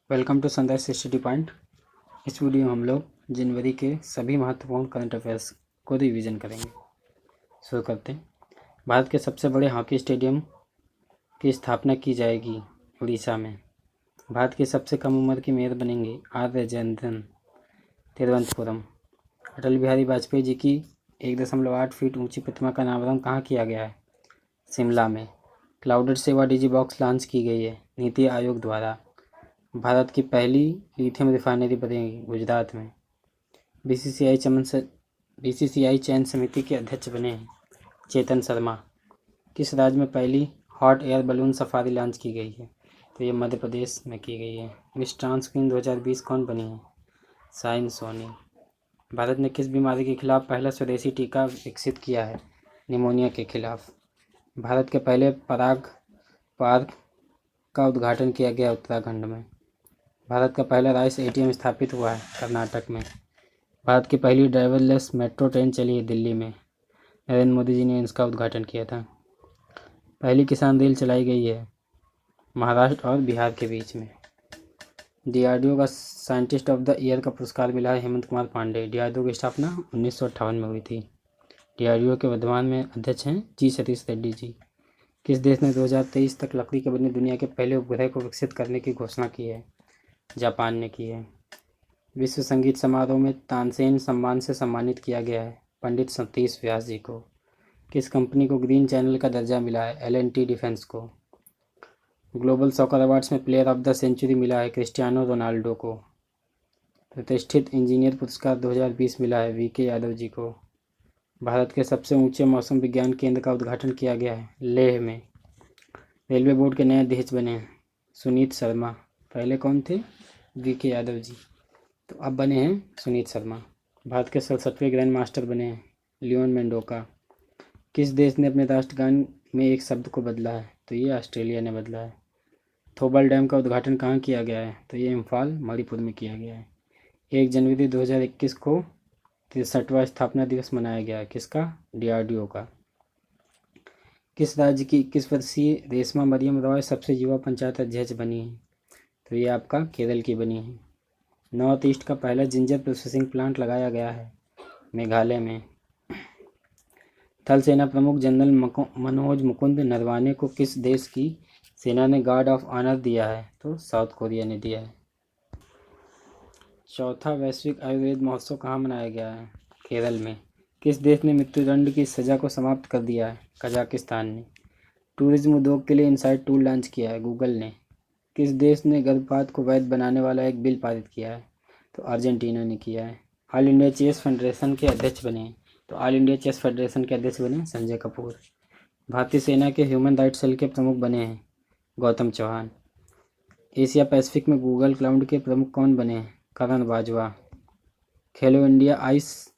Welcome to Sunrise Study Point. इस video में हम लोग जनवरी के सभी महत्वपूर्ण करंट अफेयर्स को रिवीजन करेंगे। शुरू करते हैं। भारत के सबसे बड़े हॉकी स्टेडियम की स्थापना की जाएगी उड़ीसा में। भारत की सबसे कम उम्र की मेयर बनेंगे आर राजेंद्रन, तिरुवनंतपुरम। अटल बिहारी वाजपेयी जी की 1.8 फीट ऊंची प्रतिमा का अनावरण कहाँ किया गया है? शिमला में। क्लाउडेड सेवा डिजी बॉक्स लॉन्च की गई है नीति आयोग द्वारा। भारत की पहली लिथियम रिफाइनरी बनेगी गुजरात में। बीसीसीआई चयन समिति के अध्यक्ष बने हैं चेतन शर्मा। किस राज्य में पहली hot air balloon safari launch की गई है? तो ये मध्य प्रदेश में की गई है। मिस ट्रांस क्वीन 2020 कौन बनी है? साइन सोनी। भारत ने किस बीमारी के खिलाफ पहला स्वदेशी टीका विकसित किया है? निमोनिया के खिलाफ। भारत के पहले पराग पार्क का उद्घाटन किया गया उत्तराखंड में। भारत का पहला राइस एटीएम स्थापित हुआ है कर्नाटक में। भारत की पहली ड्राइवरलेस मेट्रो ट्रेन चली है दिल्ली में। नरेंद्र मोदी जी ने इसका उद्घाटन किया था। पहली किसान रेल चलाई गई है महाराष्ट्र और बिहार के बीच में। डीआरडीओ का साइंटिस्ट ऑफ द ईयर का पुरस्कार मिला है हेमंत कुमार पांडे। डीआरडीओ की स्थापना 1958 में हुई थी। डीआरडीओ के वर्तमान में अध्यक्ष हैं जी सतीश रेड्डी जी। किस देश ने 2023 तक लकड़ी के बने दुनिया के पहले उपग्रह को विकसित करने की घोषणा की है? जापान ने की है। विश्व संगीत समारोह में तानसेन सम्मान से सम्मानित किया गया है पंडित सतीश व्यास जी को। किस कंपनी को ग्रीन चैनल का दर्जा मिला है? एल&टी डिफेंस को। ग्लोबल सॉकर अवार्ड्स में प्लेयर ऑफ द सेंचुरी मिला है क्रिस्टियानो रोनाल्डो को। प्रतिष्ठित इंजीनियर पुरस्कार 2020 मिला है वीके यादव जी को। भारत के सबसे ऊंचे मौसम विज्ञान केंद्र का उद्घाटन किया गया है लेह में। रेलवे बोर्ड के नए अध्यक्ष बने हैं सुनीत शर्मा। पहले कौन थे? वीके यादव जी, तो अब बने हैं सुनीत शर्मा। भारत के 67वें ग्रैंड मास्टर बने हैं लियोन मेंडोका। किस देश ने अपने राष्ट्रगान में एक शब्द को बदला है? तो ये ऑस्ट्रेलिया ने बदला है। थोबल डैम का उद्घाटन कहाँ किया गया है? तो ये इम्फाल मणिपुर में किया गया है। 1 जनवरी 2021 को 63वां स्थापना दिवस मनाया गया है किसका? डीआरडीओ का। किस राज्य की 21 वर्षीय रेशमा मरियम रॉय सबसे युवा पंचायत अध्यक्ष बनी है? तो ये आपका केरल की बनी है। नॉर्थ ईस्ट का पहला जिंजर प्रोसेसिंग प्लांट लगाया गया है मेघालय में। थल सेना प्रमुख जनरल मनोज मुकुंद नरवाने को किस देश की सेना ने गार्ड ऑफ ऑनर दिया है? तो साउथ कोरिया ने दिया है। चौथा वैश्विक आयुर्वेद महोत्सव कहाँ मनाया गया है? केरल में। किस देश ने मृत्युदंड की सजा को समाप्त कर दिया है? कजाकिस्तान ने। टूरिज्म उद्योग के लिए इनसाइट टूल लॉन्च किया है गूगल ने। किस देश ने गर्भपात को वैध बनाने वाला एक बिल पारित किया है? तो अर्जेंटीना ने किया है। ऑल इंडिया चेस फेडरेशन के अध्यक्ष बने हैं तो ऑल इंडिया चेस फेडरेशन के अध्यक्ष बने संजय कपूर। भारतीय सेना के ह्यूमन राइट्स सेल के प्रमुख बने हैं गौतम चौहान। एशिया पैसिफिक में गूगल क्लाउड के प्रमुख कौन बने हैं? करण बाजवा। खेलो इंडिया आइस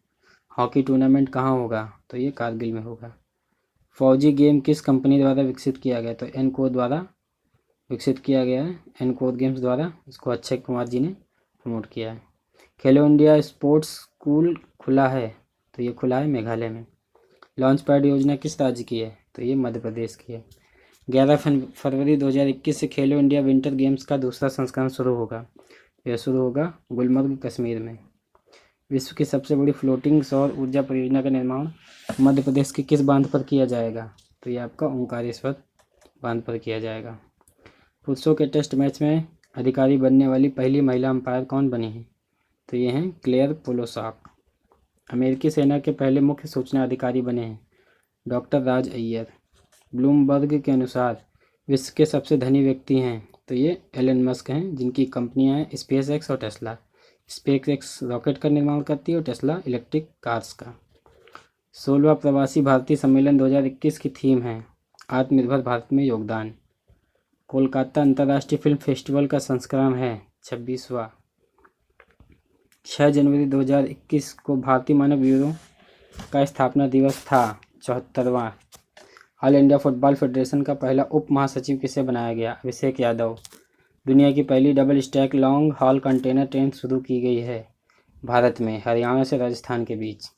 हॉकी टूर्नामेंट कहाँ होगा? तो ये कारगिल में होगा। फौजी गेम किस कंपनी द्वारा विकसित किया गया? तो एनकोर द्वारा विकसित किया गया है। एनकोर गेम्स द्वारा इसको अक्षय कुमार जी ने प्रमोट किया है। खेलो इंडिया स्पोर्ट्स स्कूल खुला है तो ये खुला है मेघालय में। लॉन्च पैड योजना किस राज्य की है? तो ये मध्य प्रदेश की है। 11 फरवरी 2021 से खेलो इंडिया विंटर गेम्स का दूसरा संस्करण शुरू होगा। यह शुरू होगा गुलमर्ग कश्मीर में। विश्व की सबसे बड़ी फ्लोटिंग सौर ऊर्जा परियोजना का निर्माण मध्य प्रदेश के किस बांध पर किया जाएगा? तो ये आपका ओंकारेश्वर बांध पर किया जाएगा। पुरुषों के टेस्ट मैच में अधिकारी बनने वाली पहली महिला अंपायर कौन बनी है? तो ये हैं क्लेयर पोलोसाक। अमेरिकी सेना के पहले मुख्य सूचना अधिकारी बने हैं डॉक्टर राज अय्यर। ब्लूमबर्ग के अनुसार विश्व के सबसे धनी व्यक्ति हैं तो ये एलन मस्क हैं जिनकी कंपनियां हैं स्पेस एक्स और टेस्ला। स्पेस एक्स रॉकेट का निर्माण करती है और टेस्ला इलेक्ट्रिक कार्स का। 16वां प्रवासी भारतीय सम्मेलन 2021 की थीम है आत्मनिर्भर भारत में योगदान। कोलकाता अंतर्राष्ट्रीय फिल्म फेस्टिवल का संस्करण है 26वां। 6 जनवरी 2021 को भारतीय मानव ब्यूरो का स्थापना दिवस था 74वां। ऑल इंडिया फुटबॉल फेडरेशन का पहला उप महासचिव किसे बनाया गया? अभिषेक यादव। दुनिया की पहली double stack long haul container train शुरू की गई है भारत में हरियाणा से राजस्थान के बीच।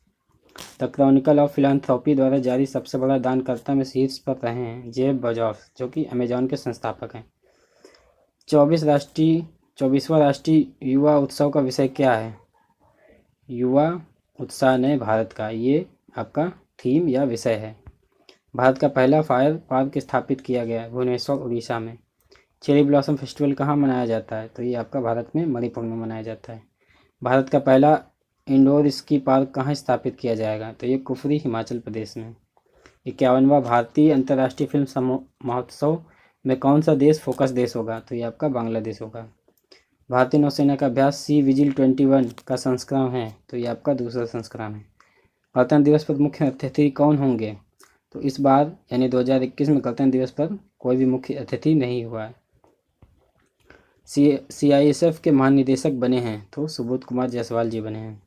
द क्रॉनिकल ऑफ फिलान्थ्रोपी द्वारा जारी सबसे बड़ा दानकर्ता में शीर्ष पर रहे हैं जेफ बेजोस जो कि अमेजॉन के संस्थापक हैं। 24 राष्ट्रीय 24वां राष्ट्रीय युवा उत्सव का विषय क्या है? युवा उत्साह नए भारत का, ये आपका थीम या विषय है। भारत का पहला फायर पार्क स्थापित किया गया है भुवनेश्वर उड़ीसा में। चेरी ब्लॉसम फेस्टिवल कहाँ मनाया जाता है? तो ये आपका भारत में मणिपुर में मनाया जाता है। भारत का पहला इंडोर स्की पार्क कहाँ स्थापित किया जाएगा? तो ये कुफरी हिमाचल प्रदेश में। 51वां भारतीय अंतर्राष्ट्रीय फिल्म महोत्सव में कौन सा देश फोकस देश होगा? तो ये आपका बांग्लादेश होगा। भारतीय नौसेना का अभ्यास सी विजिल 21 का संस्करण है, तो ये आपका दूसरा संस्करण है। गणतंत्र दिवस पर मुख्य अतिथि कौन होंगे? तो इस बार यानी 2021 में गणतंत्र दिवस पर कोई भी मुख्य अतिथि नहीं हुआ है। CISF के महानिदेशक बने हैं तो सुबोध कुमार जायसवाल जी बने हैं।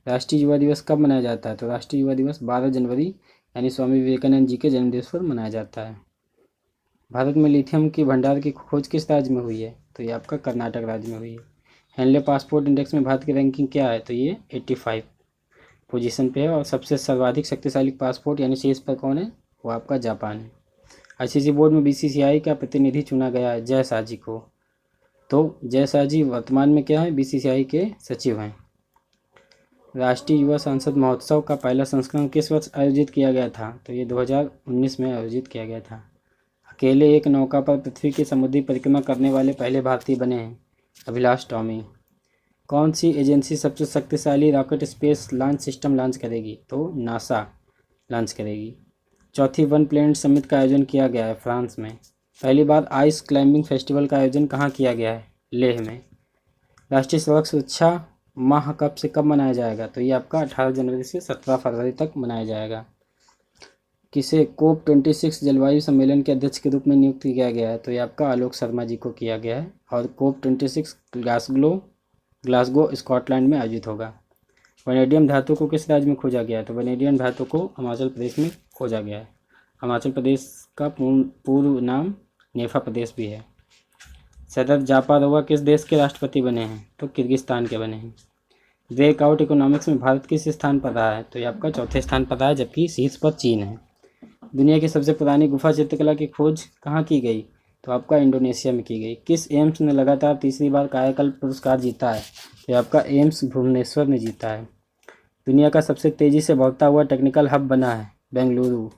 राष्ट्रीय युवा दिवस कब मनाया जाता है? तो राष्ट्रीय युवा दिवस 12 जनवरी यानी स्वामी विवेकानंद जी के जन्मदिवस पर मनाया जाता है। भारत में लिथियम की भंडार की खोज किस राज्य में हुई है? तो ये आपका कर्नाटक राज्य में हुई है। हैंडले पासपोर्ट इंडेक्स में भारत की रैंकिंग क्या है? तो ये 85 पोजीशन पे है। और सबसे सर्वाधिक शक्तिशाली पासपोर्ट यानी शीर्ष पर कौन है? वो आपका जापान है। ICC बोर्ड में BCCI का प्रतिनिधि चुना गया है जय शाह जी को। तो जय शाह जी वर्तमान में क्या है? BCCI के सचिव हैं। राष्ट्रीय युवा संसद महोत्सव का पहला संस्करण किस वर्ष आयोजित किया गया था? तो ये 2019 में आयोजित किया गया था। अकेले एक नौका पर पृथ्वी की समुद्री परिक्रमा करने वाले पहले भारतीय बने हैं अभिलाष टॉमी। कौन सी एजेंसी सबसे शक्तिशाली rocket space launch system launch करेगी? तो नासा लॉन्च करेगी। चौथी वन प्लेनेट समिट का आयोजन किया गया है फ्रांस में। पहली बार आइस क्लाइंबिंग फेस्टिवल का आयोजन कहाँ किया गया है? लेह में। राष्ट्रीय सड़क सुरक्षा माह कब से कब मनाया जाएगा? तो ये आपका 18 जनवरी से 17 फरवरी तक मनाया जाएगा। किसे COP26 जलवायु सम्मेलन के अध्यक्ष के रूप में नियुक्त किया गया है? तो ये आपका आलोक शर्मा जी को किया गया है। और COP26 ग्लासगो स्कॉटलैंड में आयोजित होगा। वनेडियम धातु को किस राज्य में खोजा गया है? तो वनेडियम धातु को हिमाचल प्रदेश में खोजा गया है। हिमाचल प्रदेश का पूर्व नाम नेफा प्रदेश भी है। सदर जापारोवा किस देश के राष्ट्रपति बने हैं? तो किर्गिस्तान के बने हैं। ब्रेकआउट इकोनॉमिक्स में भारत किस स्थान पर रहा है? तो ये आपका चौथे स्थान पर रहा है, जबकि शीर्ष पर चीन है। दुनिया की सबसे पुरानी गुफा चित्रकला की खोज कहाँ की गई? तो आपका इंडोनेशिया में की गई। किस एम्स ने लगातार तीसरी बार कायाकल्प पुरस्कार जीता है? तो आपका एम्स भुवनेश्वर ने जीता है। दुनिया का सबसे तेज़ी से बढ़ता हुआ टेक्निकल हब बना है बेंगलुरु।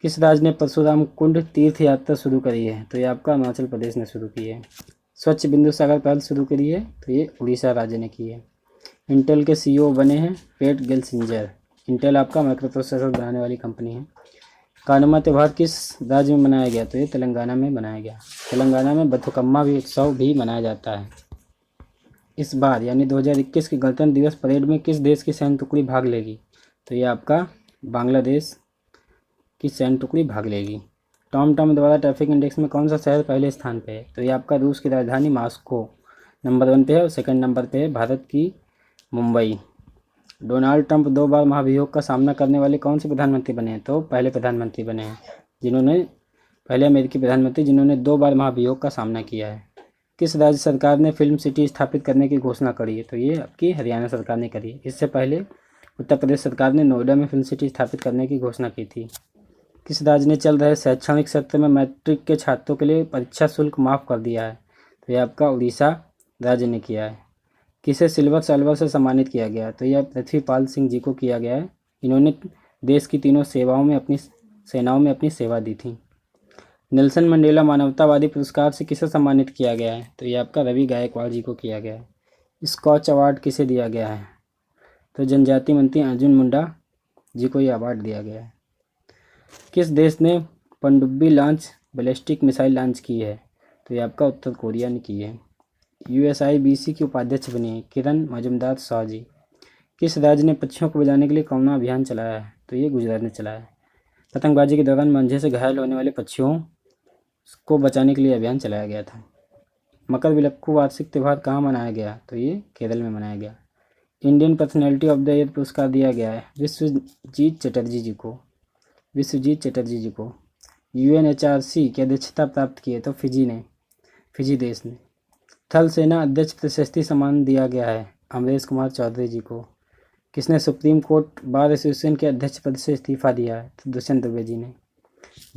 किस राज्य ने परशुराम कुंड तीर्थ यात्रा शुरू करी है? तो ये आपका हिमाचल प्रदेश ने शुरू की है। स्वच्छ बिंदु सागर पहल शुरू करी है? तो ये उड़ीसा राज्य ने की है। इंटेल के CEO बने हैं पेट गेल्सिंजर। इंटेल आपका माइक्रो प्रोसेसर बनाने वाली कंपनी है। कानुमा त्यौहार किस राज्य में मनाया गया? तो ये तेलंगाना में मनाया गया। तेलंगाना में बथुकम्मा भी उत्सव भी मनाया जाता है। इस बार यानी 2021 के गणतंत्र दिवस परेड में किस देश की सैन्य टुकड़ी भाग लेगी? तो ये आपका बांग्लादेश की सैन्य टुकड़ी भाग लेगी। टॉम द्वारा ट्रैफिक इंडेक्स में कौन सा शहर पहले स्थान पे है? तो ये आपका रूस की राजधानी मॉस्को नंबर 1 पे है और सेकंड नंबर पे है भारत की मुंबई। डोनाल्ड ट्रंप 2 बार महाभियोग का सामना करने वाले कौन से प्रधानमंत्री बने हैं? तो पहले प्रधानमंत्री बने हैं पहले अमेरिकी प्रधानमंत्री जिन्होंने 2 बार महाभियोग का सामना किया है। किस राज्य सरकार ने फिल्म सिटी स्थापित करने की घोषणा करी है? तो ये आपकी हरियाणा सरकार ने करी है। इससे पहले उत्तर प्रदेश सरकार ने नोएडा में फिल्म सिटी स्थापित करने की घोषणा की थी। किस राज्य ने चल रहे शैक्षणिक सत्र में मैट्रिक के छात्रों के लिए परीक्षा शुल्क माफ़ कर दिया है? तो यह आपका उड़ीसा राज्य ने किया है। किसे सिल्वर साल्वर से सम्मानित किया गया? तो यह पृथ्वीपाल सिंह जी को किया गया है। इन्होंने देश की तीनों सेनाओं में अपनी सेवा दी थी। नेल्सन मंडेला मानवतावादी पुरस्कार से किसे सम्मानित किया गया है? तो ये आपका रवि गायकवाड़ जी को किया गया है। स्कॉच अवार्ड किसे दिया गया है? तो जनजाति मंत्री अर्जुन मुंडा जी को ये अवार्ड दिया गया है। किस देश ने पनडुब्बी लॉन्च बैलिस्टिक मिसाइल लॉन्च की है? तो ये आपका उत्तर कोरिया ने की है। USIBC की उपाध्यक्ष बनी है किरण मजुमदार शाह जी। किस राज्य ने पक्षियों को बचाने के लिए करुणा अभियान चलाया है? तो ये गुजरात ने चलाया है। पतंगबाजी के दौरान मंझे से घायल होने वाले पक्षियों को बचाने के लिए अभियान चलाया गया था। मकर विलक्कू वार्षिक त्यौहार कहाँ मनाया गया? तो ये केरल में मनाया गया। Indian personality of the year पुरस्कार दिया गया है विश्वजीत चटर्जी जी को। UNHRC की अध्यक्षता प्राप्त की है तो फिजी देश ने। थल सेना अध्यक्ष प्रशस्ति सम्मान दिया गया है अमरेश कुमार चौधरी जी को। किसने सुप्रीम कोर्ट बार एसोसिएशन के अध्यक्ष पद से इस्तीफा दिया है? तो दुष्यंत दुबे जी ने।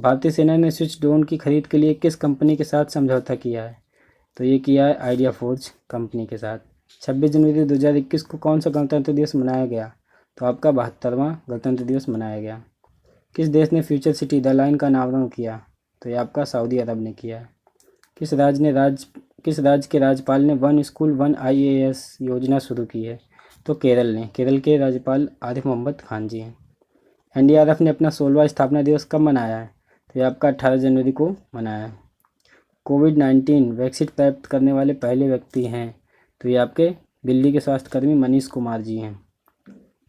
भारतीय सेना ने स्विच ड्रोन की खरीद के लिए किस कंपनी के साथ समझौता किया है? तो ये किया है आइडिया फोर्ज कंपनी के साथ। 26 जनवरी 2021 को कौन सा गणतंत्र दिवस मनाया गया? तो आपका 72वां गणतंत्र दिवस मनाया गया। किस देश ने फ्यूचर सिटी द लाइन का अनावरण किया? तो ये आपका सऊदी अरब ने किया है। किस राज्य के राज्यपाल ने वन स्कूल वन IAS योजना शुरू की है? तो केरल ने। केरल के राज्यपाल आरिफ मोहम्मद खान जी हैं। NDRF ने अपना 16वां स्थापना दिवस कब मनाया है? तो ये आपका 18 जनवरी को मनाया है। कोविड-19 वैक्सीन प्राप्त करने वाले पहले व्यक्ति हैं, तो ये आपके दिल्ली के स्वास्थ्यकर्मी मनीष कुमार जी हैं।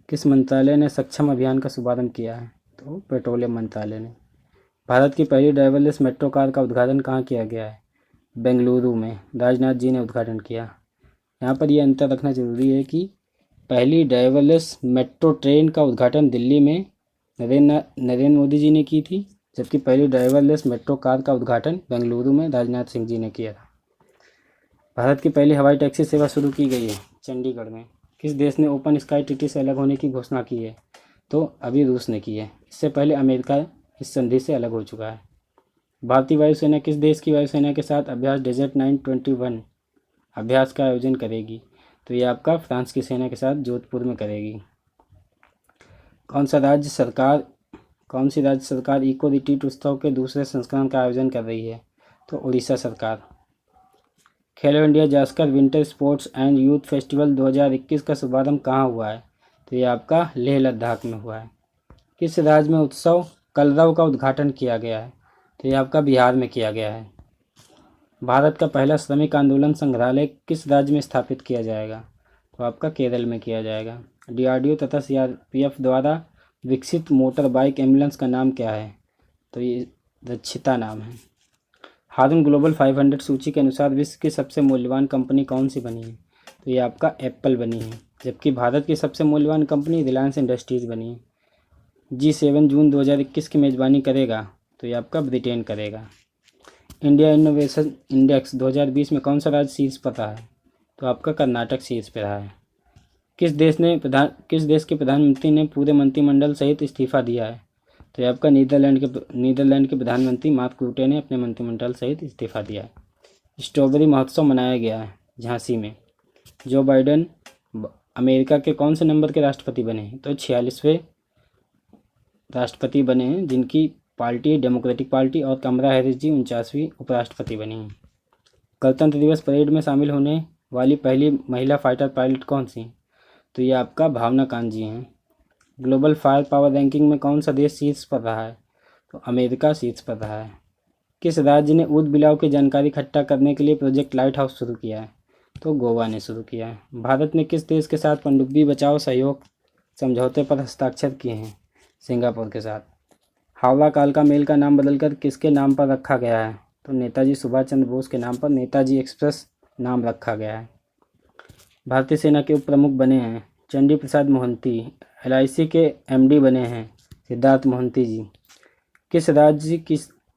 किस मंत्रालय ने सक्षम अभियान का शुभारंभ किया है? तो पेट्रोलियम मंत्रालय ने। भारत की पहली ड्राइवरलेस मेट्रो कार का उद्घाटन कहाँ किया गया है? बेंगलुरु में। राजनाथ जी ने उद्घाटन किया। यहाँ पर यह अंतर रखना जरूरी है कि पहली ड्राइवरलेस मेट्रो ट्रेन का उद्घाटन दिल्ली में नरेंद्र मोदी जी ने की थी, जबकि पहली ड्राइवरलेस मेट्रो कार का उद्घाटन बेंगलुरु में राजनाथ सिंह जी ने किया था। भारत की पहली हवाई टैक्सी सेवा शुरू की गई है चंडीगढ़ में। किस देश ने ओपन स्काई ट्रीटी से अलग होने की घोषणा की है? तो अभी रूस ने की है। इससे पहले अमेरिका इस संधि से अलग हो चुका है। भारतीय वायुसेना किस देश की वायुसेना के साथ अभ्यास डेजर्ट 921 अभ्यास का आयोजन करेगी? तो ये आपका फ्रांस की सेना के साथ जोधपुर में करेगी। कौन सी राज्य सरकार इको रिट्रीट उत्सव के दूसरे संस्करण का आयोजन कर रही है? तो उड़ीसा सरकार। खेलो India Zanskar winter sports and youth festival 2021 का शुभारंभ कहाँ हुआ है? तो ये आपका लेह लद्दाख में हुआ है। किस राज्य में उत्सव कलरव का उद्घाटन किया गया है? तो ये आपका बिहार में किया गया है। भारत का पहला श्रमिक आंदोलन संग्रहालय किस राज्य में स्थापित किया जाएगा? तो आपका केरल में किया जाएगा। DRDO तथा CRPF द्वारा विकसित मोटर बाइक एम्बुलेंस का नाम क्या है? तो ये रक्षिता नाम है। हारून ग्लोबल 500 सूची के अनुसार विश्व की सबसे मूल्यवान कंपनी कौन सी बनी है? तो ये आपका एप्पल बनी है, जबकि भारत की सबसे मूल्यवान कंपनी रिलायंस इंडस्ट्रीज़ बनी है। G7 जून 2021 की मेज़बानी करेगा? तो ये आपका ब्रिटेन करेगा। इंडिया इनोवेशन इंडेक्स 2020 में कौन सा राज्य शीर्ष पर रहा है? तो आपका कर्नाटक शीर्ष पर रहा है। किस देश के प्रधानमंत्री ने पूरे मंत्रिमंडल सहित इस्तीफा दिया है? तो ये आपका नीदरलैंड के प्रधानमंत्री मार्क रूटे ने अपने मंत्रिमंडल सहित इस्तीफा दिया है। स्ट्रॉबेरी महोत्सव मनाया गया है झांसी में। जो बाइडेन अमेरिका के कौन से नंबर के राष्ट्रपति बने हैं? तो 46वें राष्ट्रपति बने हैं, जिनकी पार्टी डेमोक्रेटिक पार्टी, और कमला हैरिस जी 49वीं उपराष्ट्रपति बनी हैं। गणतंत्र दिवस परेड में शामिल होने वाली पहली महिला फाइटर पायलट कौन सी? तो ये आपका भावना कांत जी हैं। ग्लोबल फायर पावर रैंकिंग में कौन सा देश शीर्ष पर रहा है? तो अमेरिका शीर्ष पर रहा है। किस राज्य ने ऊद बिलाव की जानकारी इकट्ठा करने के लिए प्रोजेक्ट लाइट हाउस शुरू किया है? तो गोवा ने शुरू किया है। भारत ने किस देश के साथ पनडुब्बी बचाओ सहयोग समझौते पर हस्ताक्षर किए हैं? सिंगापुर के साथ। हावड़ा कालका मेल का नाम बदलकर किसके नाम पर रखा गया है? तो नेताजी सुभाष चंद्र बोस के नाम पर नेताजी एक्सप्रेस नाम रखा गया है। भारतीय सेना के उप प्रमुख बने हैं चंडी प्रसाद मोहंती। LIC के MD बने हैं सिद्धार्थ मोहंती जी। किस राज्य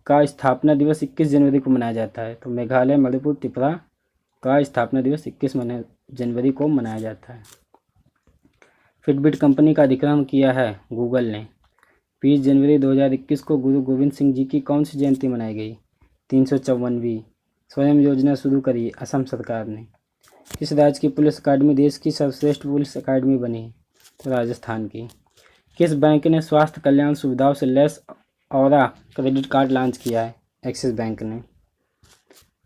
का स्थापना दिवस 21 जनवरी को मनाया जाता है? तो मेघालय, मणिपुर, त्रिपुरा का स्थापना दिवस 21 जनवरी को मनाया जाता है। फिटबिट कंपनी का अधिग्रहण किया है गूगल ने। 20 जनवरी 2021 को गुरु गोविंद सिंह जी की कौन सी जयंती मनाई गई? 354वीं। स्वयं योजना शुरू करी असम सरकार ने। किस राज्य की पुलिस अकादमी देश की सर्वश्रेष्ठ पुलिस अकादमी बनी? तो राजस्थान की। किस बैंक ने स्वास्थ्य कल्याण सुविधाओं से लैस औरा क्रेडिट कार्ड लॉन्च किया है? एक्सिस बैंक ने।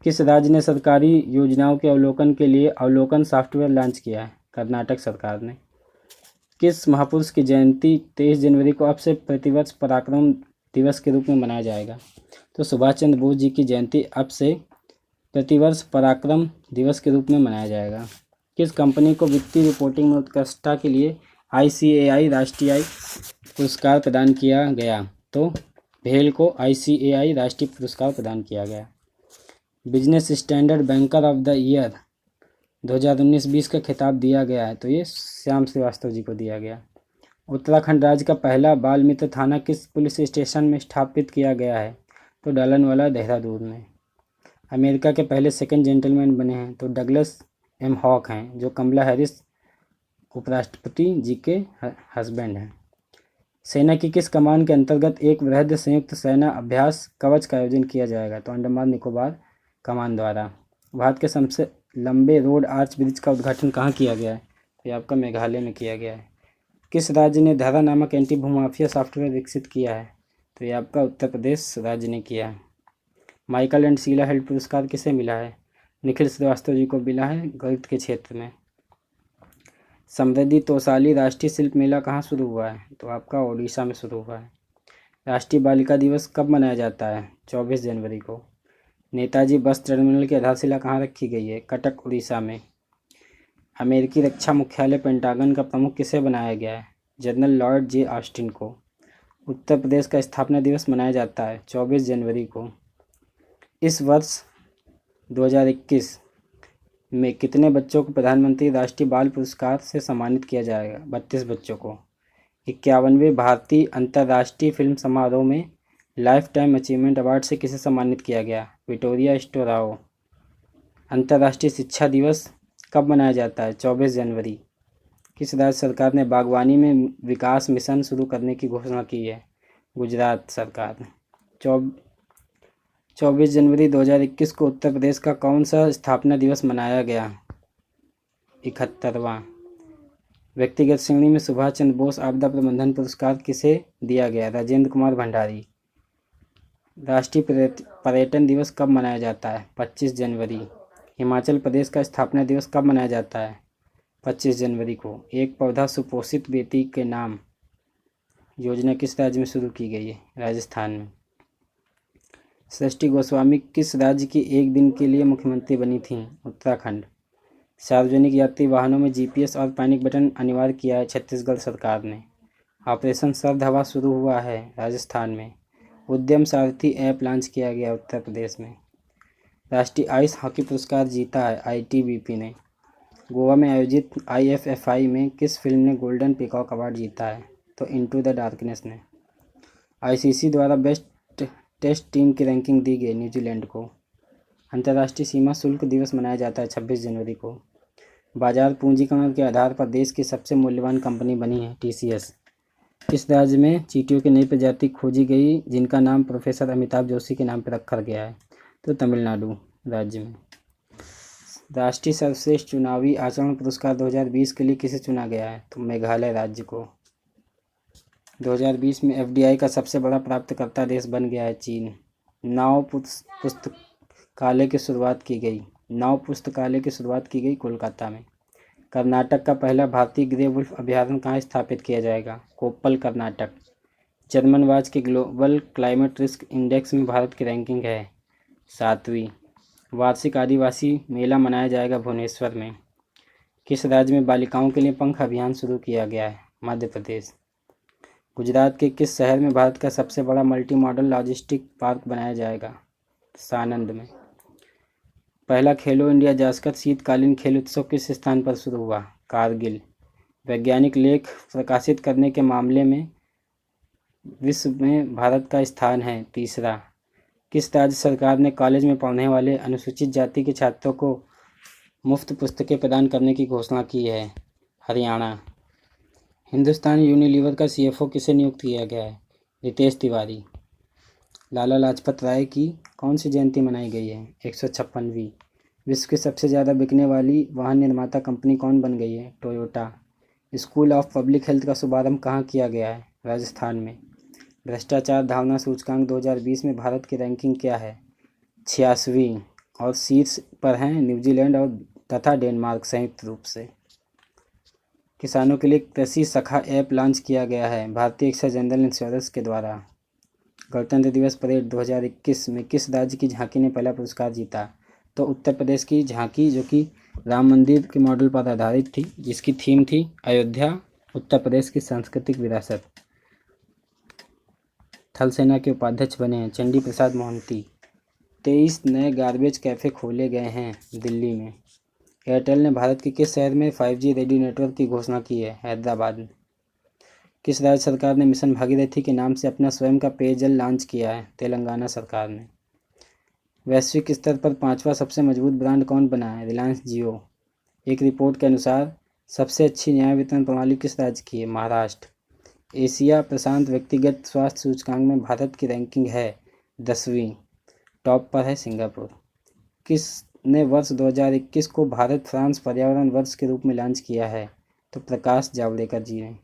किस राज्य ने सरकारी योजनाओं के अवलोकन के लिए अवलोकन सॉफ्टवेयर लॉन्च किया है? कर्नाटक सरकार ने। किस महापुरुष की जयंती 23 जनवरी को अब से प्रतिवर्ष पराक्रम दिवस के रूप में मनाया जाएगा? तो सुभाष चंद्र बोस जी की जयंती अब से प्रतिवर्ष पराक्रम दिवस के रूप में मनाया जाएगा। किस कंपनी को वित्तीय रिपोर्टिंग में उत्कृष्टता के लिए ICAI राष्ट्रीय पुरस्कार प्रदान किया गया? तो भेल को ICAI राष्ट्रीय पुरस्कार प्रदान किया गया। Business standard banker of the year 2019-20 का खिताब दिया गया है? तो ये श्याम श्रीवास्तव जी को दिया गया। उत्तराखंड राज्य का पहला बाल मित्र थाना किस पुलिस स्टेशन में स्थापित किया गया है? तो डालनवाला, देहरादून में। अमेरिका के पहले सेकंड जेंटलमैन बने हैं? तो डगलस M हॉक हैं, जो कमला हैरिस उपराष्ट्रपति जी के हस्बैंड हैं। सेना की किस कमान के अंतर्गत एक वृहद संयुक्त सेना अभ्यास कवच का आयोजन किया जाएगा? तो अंडमान निकोबार कमान द्वारा। भारत के सबसे लंबे रोड आर्च ब्रिज का उद्घाटन कहाँ किया गया है? तो ये आपका मेघालय में किया गया है। किस राज्य ने धरा नामक एंटी भूमाफिया सॉफ्टवेयर विकसित किया है? तो ये आपका उत्तर प्रदेश राज्य ने किया है। माइकल एंड शीला हेल्ड पुरस्कार किसे मिला है? निखिल श्रीवास्तव जी को मिला है गणित के क्षेत्र में। समृद्धि तोसाली राष्ट्रीय शिल्प मेला कहाँ शुरू हुआ है? तो आपका ओडिशा में शुरू हुआ है। राष्ट्रीय बालिका दिवस कब मनाया जाता है? 24 जनवरी को। नेताजी बस टर्मिनल की आधारशिला कहाँ रखी गई है? कटक उड़ीसा में। अमेरिकी रक्षा मुख्यालय पेंटागन का प्रमुख किसे बनाया गया है? जनरल लॉर्ड जे ऑस्टिन को। उत्तर प्रदेश का स्थापना दिवस मनाया जाता है 24 जनवरी को। इस वर्ष 2021 में कितने बच्चों को प्रधानमंत्री राष्ट्रीय बाल पुरस्कार से सम्मानित किया जाएगा? 32 बच्चों को। 51वें भारतीय अंतर्राष्ट्रीय फिल्म समारोह में लाइफ टाइम अचीवमेंट अवार्ड से किसे सम्मानित किया गया? विक्टोरिया स्टोराओ। अंतर्राष्ट्रीय शिक्षा दिवस कब मनाया जाता है? 24 जनवरी। किस राज्य सरकार ने बागवानी में विकास मिशन शुरू करने की घोषणा की है? गुजरात सरकार ने। 24 जनवरी 2021 को उत्तर प्रदेश का कौन सा स्थापना दिवस मनाया गया? 71वां। व्यक्तिगत श्रेणी में सुभाष चंद्र बोस आपदा प्रबंधन पुरस्कार किसे दिया गया? राजेंद्र कुमार भंडारी। राष्ट्रीय पर्यटन दिवस कब मनाया जाता है? 25 जनवरी। हिमाचल प्रदेश का स्थापना दिवस कब मनाया जाता है? 25 जनवरी को। एक पौधा सुपोषित बेटी के नाम योजना किस राज्य में शुरू की गई है? राजस्थान में। सृष्टि गोस्वामी किस राज्य की एक दिन के लिए मुख्यमंत्री बनी थीं? उत्तराखंड। सार्वजनिक यात्री वाहनों में जीपीएस और पैनिक बटन अनिवार्य किया है छत्तीसगढ़ सरकार ने। ऑपरेशन सर्द हवा शुरू हुआ है राजस्थान में। उद्यम सारथी ऐप लॉन्च किया गया उत्तर प्रदेश में। राष्ट्रीय आइस हॉकी पुरस्कार जीता है आईटीबीपी ने। गोवा में आयोजित आईएफएफआई में किस फिल्म ने गोल्डन पीकॉक अवार्ड जीता है? तो इनटू द डार्कनेस ने। आईसीसी द्वारा बेस्ट टेस्ट टीम की रैंकिंग दी गई न्यूजीलैंड को। अंतर्राष्ट्रीय सीमा शुल्क दिवस मनाया जाता है 26 जनवरी को। बाजार पूंजीकरण के आधार पर देश की सबसे मूल्यवान कंपनी बनी है टीसीएस। किस राज्य में चींटियों की नई प्रजाति खोजी गई जिनका नाम प्रोफेसर अमिताभ जोशी के नाम पर रखा गया है? तो तमिलनाडु राज्य में। राष्ट्रीय सर्वश्रेष्ठ चुनावी आचरण पुरस्कार 2020 के लिए किसे चुना गया है? तो मेघालय राज्य को। 2020 में एफडीआई का सबसे बड़ा प्राप्तकर्ता देश बन गया है चीन। नाव पुस्तकालय की शुरुआत की गई कोलकाता में। कर्नाटक का पहला भारतीय ग्रे वुल्फ अभयारण्य कहाँ स्थापित किया जाएगा? कोप्पल कर्नाटक। जर्मन वाच के ग्लोबल क्लाइमेट रिस्क इंडेक्स में भारत की रैंकिंग है 7वीं। वार्षिक आदिवासी मेला मनाया जाएगा भुवनेश्वर में। किस राज्य में बालिकाओं के लिए पंख अभियान शुरू किया गया है? मध्य प्रदेश। गुजरात के किस शहर में भारत का सबसे बड़ा मल्टी मॉडल लॉजिस्टिक पार्क बनाया जाएगा? सानंद में। पहला खेलो इंडिया जास्कर शीतकालीन खेल उत्सव किस स्थान पर शुरू हुआ? कारगिल। वैज्ञानिक लेख प्रकाशित करने के मामले में विश्व में भारत का स्थान है 3रा। किस राज्य सरकार ने कॉलेज में पढ़ने वाले अनुसूचित जाति के छात्रों को मुफ्त पुस्तकें प्रदान करने की घोषणा की है? हरियाणा। हिंदुस्तान यूनिलीवर का सीएफओ किसे नियुक्त किया गया है? रितेश तिवारी। लाला लाजपत राय की कौन सी जयंती मनाई गई है? 156वीं। विश्व की सबसे ज़्यादा बिकने वाली वाहन निर्माता कंपनी कौन बन गई है? Toyota. School of public health का शुभारंभ कहाँ किया गया है? राजस्थान में। भ्रष्टाचार धारणा सूचकांक 2020 में भारत की रैंकिंग क्या है? 86वीं और शीर्ष पर हैं न्यूजीलैंड और तथा डेनमार्क संयुक्त रूप से। किसानों के लिए कृषि सखा ऐप लॉन्च किया गया है भारतीय एक्सा जनरल इंश्योरेंस के द्वारा। गणतंत्र दिवस परेड 2021 में किस राज्य की झांकी ने पहला पुरस्कार जीता? तो उत्तर प्रदेश की झांकी, जो कि राम मंदिर के मॉडल पर आधारित थी, जिसकी थीम थी अयोध्या उत्तर प्रदेश की सांस्कृतिक विरासत। थल सेना के उपाध्यक्ष बने हैं चंडी प्रसाद मोहंती। 23 नए गार्बेज कैफ़े खोले गए हैं दिल्ली में। एयरटेल ने भारत के किस शहर में 5G रेडियो नेटवर्क की घोषणा की है? हैदराबाद में। किस राज्य सरकार ने मिशन भागीरथी के नाम से अपना स्वयं का पेयजल लॉन्च किया है? तेलंगाना सरकार ने। वैश्विक स्तर पर 5वां सबसे मजबूत ब्रांड कौन बना है? रिलायंस जियो। एक रिपोर्ट के अनुसार सबसे अच्छी न्याय वितरण प्रणाली किस राज्य की है? महाराष्ट्र। एशिया प्रशांत व्यक्तिगत स्वास्थ्य सूचकांक में भारत की रैंकिंग है 10वीं। टॉप पर है सिंगापुर। किस ने वर्ष 2021 को भारत फ्रांस पर्यावरण वर्ष के रूप में लॉन्च किया है? तो प्रकाश जावड़ेकर जी ने।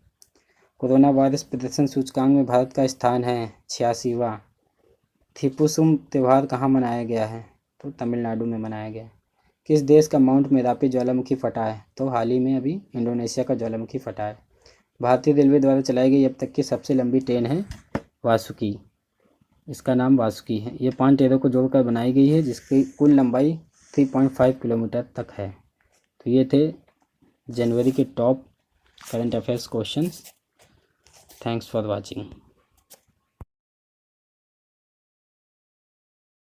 कोरोना वायरस प्रदर्शन सूचकांक में भारत का स्थान है 86वां। थिपुसुम त्यौहार कहाँ मनाया गया है? तो तमिलनाडु में मनाया गया। किस देश का माउंट मेरापी ज्वालामुखी फटा है? तो हाल ही में अभी इंडोनेशिया का ज्वालामुखी फटा है। भारतीय रेलवे द्वारा चलाई गई अब तक की सबसे लंबी ट्रेन है वासुकी, इसका नाम वासुकी है। ये 5 ट्रेनों को जोड़कर बनाई गई है जिसकी कुल लंबाई 3.5 किलोमीटर तक है। तो ये थे जनवरी के top current affairs questions. Thanks for watching.